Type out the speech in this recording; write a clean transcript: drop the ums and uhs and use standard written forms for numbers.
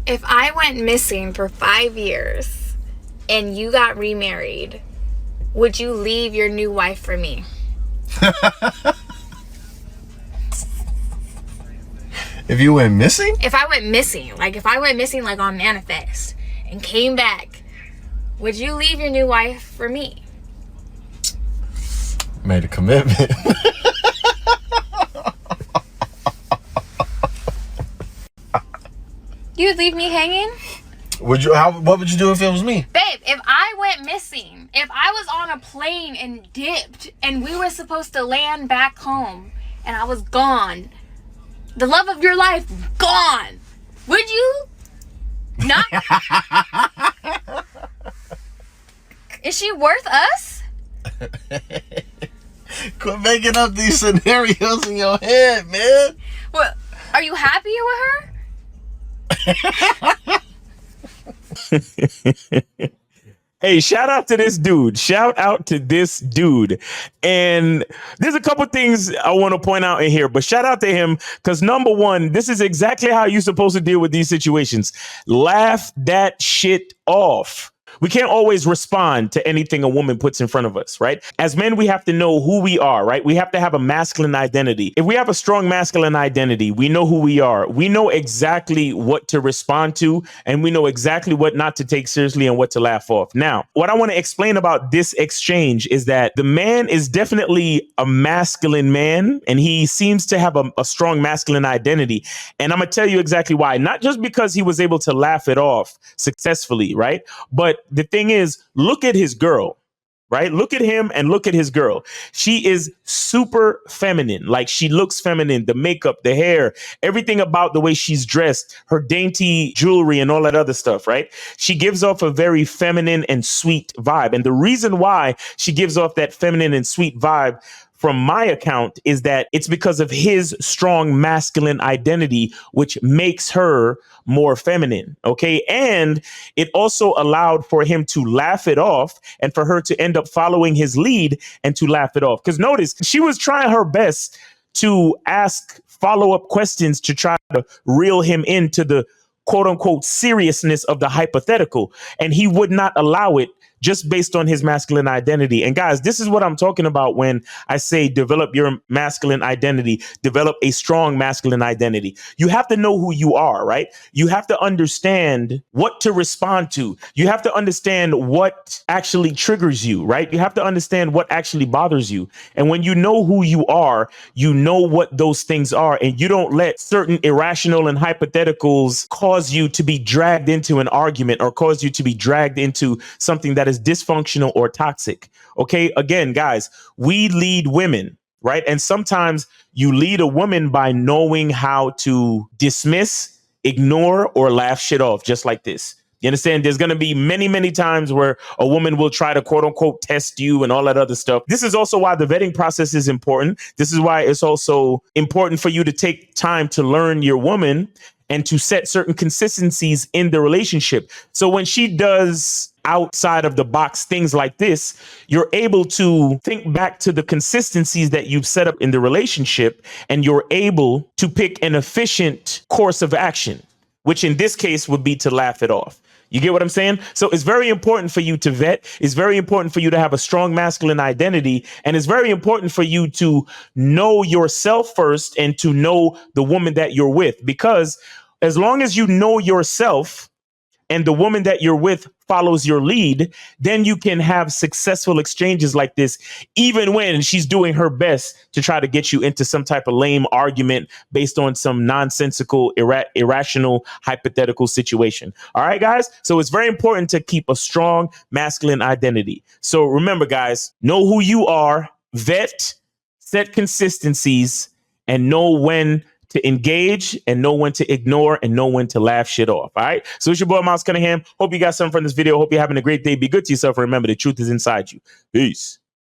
If I went missing for 5 years and you got remarried, would you leave your new wife for me? If you went missing? If I went missing, like on Manifest and came back, would you leave your new wife for me? Made a commitment. You'd leave me hanging? Would you? What would you do if it was me? Babe, if I went missing, if I was on a plane and dipped and we were supposed to land back home and I was gone, the love of your life gone, would you not? Is she worth us? Quit making up these scenarios in your head, man. Well, are you happy with her? Hey, shout out to this dude. Shout out to this dude. And there's a couple things I want to point out in here, but shout out to him because number one, this is exactly how you're supposed to deal with these situations. Laugh that shit off. We can't always respond to anything a woman puts in front of us, right? As men, we have to know who we are, right? We have to have a masculine identity. If we have a strong masculine identity, we know who we are. We know exactly what to respond to, and we know exactly what not to take seriously and what to laugh off. Now, what I want to explain about this exchange is that the man is definitely a masculine man, and he seems to have a strong masculine identity. And I'm going to tell you exactly why. Not just because he was able to laugh it off successfully, right? But the thing is, look at his girl, right? Look at him and look at his girl. She is super feminine. Like, she looks feminine, the makeup, the hair, everything about the way she's dressed, her dainty jewelry and all that other stuff, right? She gives off a very feminine and sweet vibe. And the reason why she gives off that feminine and sweet vibe from my account is that it's because of his strong masculine identity, which makes her more feminine. OK, and it also allowed for him to laugh it off and for her to end up following his lead and to laugh it off. Because notice, she was trying her best to ask follow up questions to try to reel him into the quote unquote seriousness of the hypothetical. And he would not allow it just based on his masculine identity. And guys, this is what I'm talking about when I say develop your masculine identity, develop a strong masculine identity. You have to know who you are, right? You have to understand what to respond to. You have to understand what actually triggers you, right? You have to understand what actually bothers you. And when you know who you are, you know what those things are, and you don't let certain irrational and hypotheticals cause you to be dragged into an argument or cause you to be dragged into something that is dysfunctional or toxic. Okay. Again, guys, we lead women, right? And sometimes you lead a woman by knowing how to dismiss, ignore, or laugh shit off, just like this. You understand? There's going to be many, many times where a woman will try to quote unquote test you and all that other stuff. This is also why the vetting process is important. This is why it's also important for you to take time to learn your woman and to set certain consistencies in the relationship. So when she does outside of the box things like this, you're able to think back to the consistencies that you've set up in the relationship, and you're able to pick an efficient course of action, which in this case would be to laugh it off. You get what I'm saying? So it's very important for you to vet. It's very important for you to have a strong masculine identity. And it's very important for you to know yourself first and to know the woman that you're with. Because as long as you know yourself and the woman that you're with follows your lead, then you can have successful exchanges like this, even when she's doing her best to try to get you into some type of lame argument based on some nonsensical, irrational, hypothetical situation. All right, guys. So it's very important to keep a strong masculine identity. So remember, guys, know who you are, vet, set consistencies, and know when to engage and know when to ignore and know when to laugh shit off. All right. So it's your boy, Miles Cunningham. Hope you got something from this video. Hope you're having a great day. Be good to yourself. And remember, the truth is inside you. Peace.